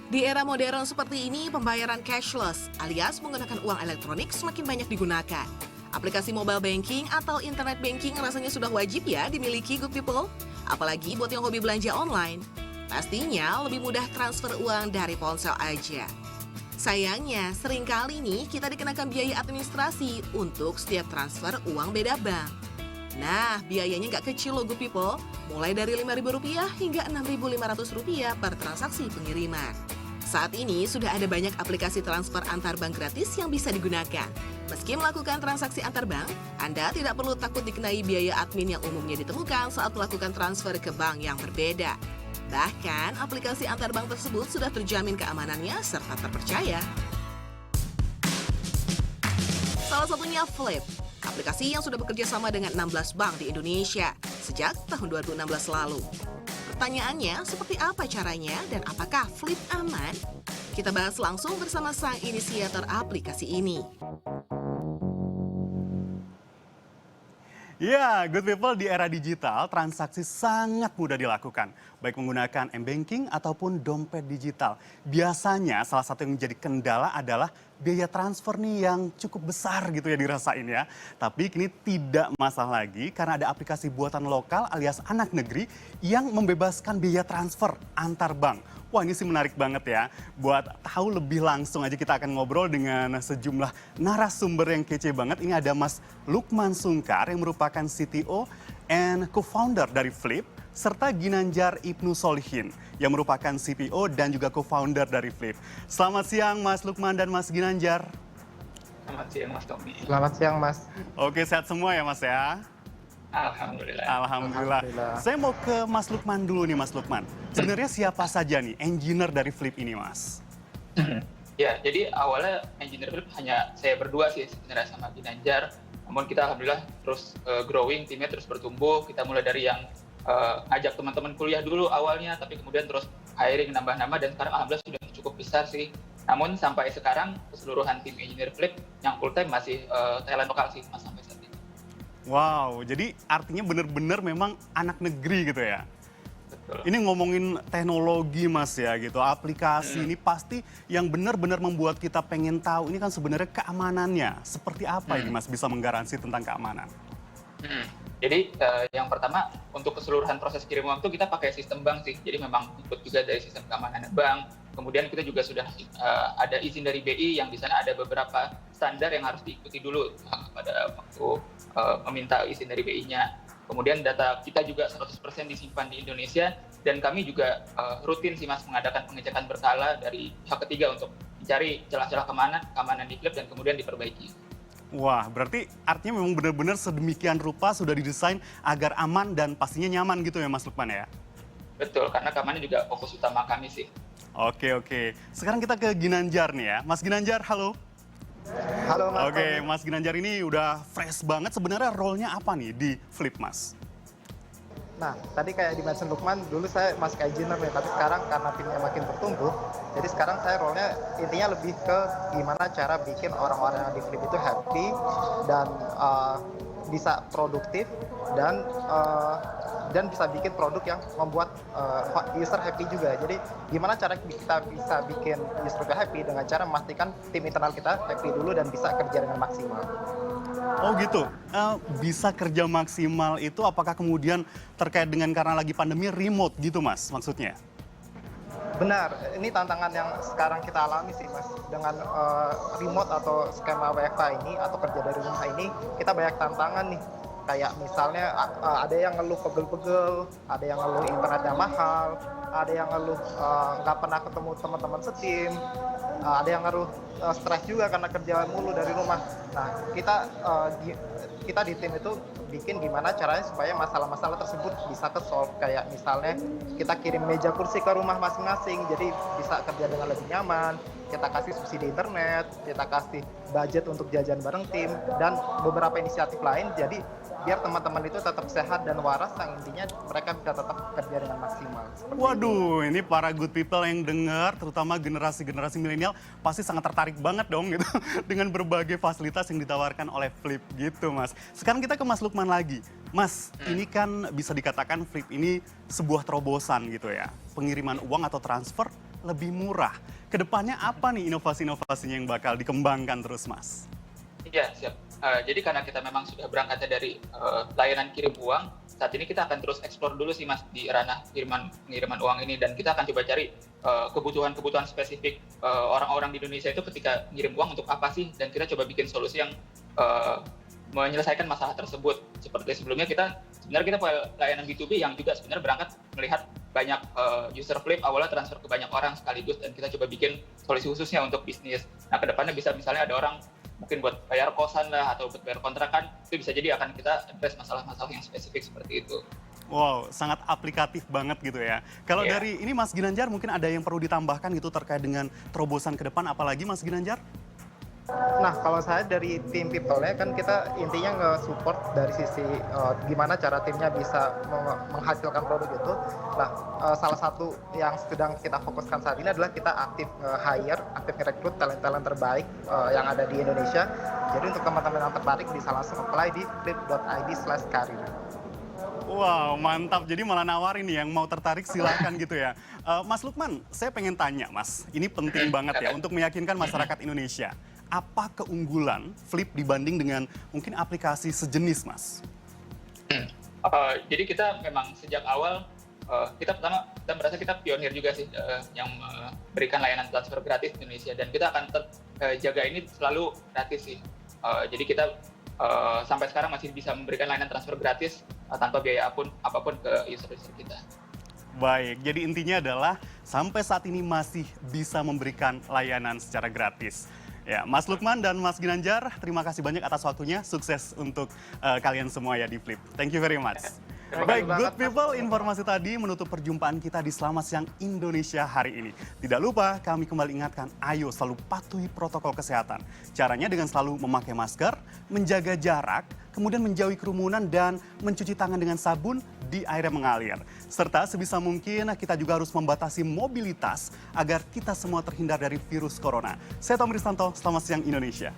Di era modern seperti ini, pembayaran cashless alias menggunakan uang elektronik semakin banyak digunakan. Aplikasi mobile banking atau internet banking rasanya sudah wajib ya dimiliki good people. Apalagi buat yang hobi belanja online. Pastinya lebih mudah transfer uang dari ponsel aja. Sayangnya, seringkali nih kita dikenakan biaya administrasi untuk setiap transfer uang beda bank. Nah, biayanya nggak kecil loh good people, mulai dari Rp5.000 hingga Rp6.500 per transaksi pengiriman. Saat ini sudah ada banyak aplikasi transfer antar bank gratis yang bisa digunakan. Meski melakukan transaksi antar bank, Anda tidak perlu takut dikenai biaya admin yang umumnya ditemukan saat melakukan transfer ke bank yang berbeda. Bahkan, aplikasi antar bank tersebut sudah terjamin keamanannya serta terpercaya. Salah satunya Flip, aplikasi yang sudah bekerja sama dengan 16 bank di Indonesia sejak tahun 2016 lalu. Pertanyaannya, seperti apa caranya dan apakah Flip aman? Kita bahas langsung bersama sang inisiator aplikasi ini. Ya, good people, di era digital, transaksi sangat mudah dilakukan, baik menggunakan m-banking ataupun dompet digital. Biasanya salah satu yang menjadi kendala adalah biaya transfer nih yang cukup besar gitu ya dirasain ya. Tapi kini tidak masalah lagi karena ada aplikasi buatan lokal alias anak negeri yang membebaskan biaya transfer antar bank. Wah, ini sih menarik banget ya. Buat tahu lebih langsung aja kita akan ngobrol dengan sejumlah narasumber yang kece banget. Ini ada Mas Lukman Sungkar yang merupakan CTO and co-founder dari Flip, serta Ginanjar Ibnu Solihin yang merupakan CPO dan juga co-founder dari Flip. Selamat siang Mas Lukman dan Mas Ginanjar. Selamat siang Mas Tommy. Selamat siang Mas. Oke, sehat semua ya Mas ya? Alhamdulillah. Alhamdulillah. Saya mau ke Mas Lukman dulu nih Mas Lukman. Sebenarnya siapa saja nih engineer dari Flip ini Mas? Ya, jadi awalnya engineer Flip hanya saya berdua sih sebenarnya sama Ginanjar. Namun kita alhamdulillah terus growing, timnya terus bertumbuh. Kita mulai dari yang ngajak teman-teman kuliah dulu awalnya, tapi kemudian terus hiring nambah-nambah dan sekarang alhamdulillah sudah cukup besar sih. Namun sampai sekarang keseluruhan tim engineer Flip yang full time masih talent lokal sih Mas sampai saat ini. Wow, jadi artinya benar-benar memang anak negeri gitu ya? Betul. Ini ngomongin teknologi Mas ya gitu, aplikasi ini pasti yang benar-benar membuat kita pengen tahu ini kan sebenarnya keamanannya. Seperti apa ini Mas bisa menggaransi tentang keamanan? Jadi yang pertama untuk keseluruhan proses kirim uang itu kita pakai sistem bank sih. Jadi memang ikut juga dari sistem keamanan bank. Kemudian kita juga sudah ada izin dari BI yang di sana ada beberapa standar yang harus diikuti dulu pada waktu meminta izin dari BI-nya. Kemudian data kita juga 100% disimpan di Indonesia dan kami juga rutin sih Mas mengadakan pengecekan berkala dari pihak ketiga untuk mencari celah-celah keamanan di Flip dan kemudian diperbaiki. Wah, berarti artinya memang benar-benar sedemikian rupa sudah didesain agar aman dan pastinya nyaman gitu ya Mas Lukman ya? Betul, karena keamanan juga fokus utama kami sih. Oke. Sekarang kita ke Ginanjar nih ya. Mas Ginanjar, halo. Halo Mas. Oke, Mas Ginanjar ini udah fresh banget. Sebenarnya role-nya apa nih di Flip, Mas? Nah, tadi kayak di mention Lukman, dulu saya masih engineer nih, tapi sekarang karena timnya makin bertumbuh, jadi sekarang saya role-nya intinya lebih ke gimana cara bikin orang-orang yang di Flip itu happy dan bisa produktif dan bisa bikin produk yang membuat user happy juga. Jadi gimana cara kita bisa bikin user kita happy dengan cara memastikan tim internal kita happy dulu dan bisa kerja dengan maksimal. Oh gitu, bisa kerja maksimal itu apakah kemudian terkait dengan karena lagi pandemi remote gitu Mas maksudnya? Benar, ini tantangan yang sekarang kita alami sih Mas. Dengan remote atau skema WFH ini atau kerja dari rumah ini, kita banyak tantangan nih. Kayak misalnya ada yang ngeluh pegel-pegel, ada yang ngeluh internetnya mahal, ada yang ngeluh nggak pernah ketemu teman-teman setim, ada yang ngeluh stres juga karena kerja mulu dari rumah. Nah, kita di tim itu bikin gimana caranya supaya masalah-masalah tersebut bisa ke-solve. Kayak misalnya kita kirim meja kursi ke rumah masing-masing, jadi bisa kerja dengan lebih nyaman. Kita kasih subsidi internet, kita kasih budget untuk jajan bareng tim, dan beberapa inisiatif lain. Jadi biar teman-teman itu tetap sehat dan waras, yang intinya mereka bisa tetap kerja dengan maksimal. Waduh, ini para good people yang dengar, terutama generasi-generasi milenial, pasti sangat tertarik banget dong gitu dengan berbagai fasilitas yang ditawarkan oleh Flip gitu Mas. Sekarang kita ke Mas Lukman lagi. Mas, ini kan bisa dikatakan Flip ini sebuah terobosan gitu ya. Pengiriman uang atau transfer lebih murah. Kedepannya apa nih inovasi-inovasinya yang bakal dikembangkan terus, Mas? Iya, siap. Jadi karena kita memang sudah berangkatnya dari layanan kirim uang, saat ini kita akan terus eksplor dulu sih Mas di ranah pengiriman uang ini, dan kita akan coba cari kebutuhan-kebutuhan spesifik orang-orang di Indonesia itu ketika ngirim uang untuk apa sih, dan kita coba bikin solusi yang menyelesaikan masalah tersebut. Seperti sebelumnya sebenarnya kita punya layanan B2B yang juga sebenarnya berangkat melihat banyak user flip awalnya transfer ke banyak orang sekaligus, dan kita coba bikin solusi khususnya untuk bisnis. Nah, kedepannya bisa misalnya ada orang mungkin buat bayar kosan lah atau buat bayar kontrakan, itu bisa jadi akan kita address masalah-masalah yang spesifik seperti itu. Wow, sangat aplikatif banget gitu ya. Kalau Iya. dari ini Mas Ginanjar mungkin ada yang perlu ditambahkan gitu terkait dengan terobosan ke depan, apalagi Mas Ginanjar? Nah, kalau saya dari tim people-nya kan kita intinya nge-support dari sisi gimana cara timnya bisa menghasilkan produk itu. Nah, salah satu yang sedang kita fokuskan saat ini adalah kita aktif hire, aktif ngerekrut talent-talent terbaik yang ada di Indonesia. Jadi untuk teman-teman yang tertarik bisa langsung apply di flip.id/karir. Wow, mantap. Jadi malah nawarin nih yang mau tertarik silakan gitu ya. Mas Lukman, saya pengen tanya Mas, ini penting banget ya untuk meyakinkan masyarakat Indonesia. Apa keunggulan Flip dibanding dengan mungkin aplikasi sejenis, Mas? Jadi kita memang sejak awal kita merasa kita pionir juga sih yang memberikan layanan transfer gratis di Indonesia, dan kita akan tetap jaga ini selalu gratis sih. Jadi kita sampai sekarang masih bisa memberikan layanan transfer gratis tanpa biaya apapun ke user-user kita. Baik, jadi intinya adalah sampai saat ini masih bisa memberikan layanan secara gratis. Ya, Mas Lukman dan Mas Ginanjar, terima kasih banyak atas waktunya. Sukses untuk kalian semua ya di Flip. Thank you very much. Baik, good people, informasi tadi menutup perjumpaan kita di Selamat Siang Indonesia hari ini. Tidak lupa, kami kembali ingatkan, ayo selalu patuhi protokol kesehatan. Caranya dengan selalu memakai masker, menjaga jarak, kemudian menjauhi kerumunan dan mencuci tangan dengan sabun di air yang mengalir. Serta sebisa mungkin kita juga harus membatasi mobilitas agar kita semua terhindar dari virus corona. Saya Tom Ristanto, Selamat Siang Indonesia.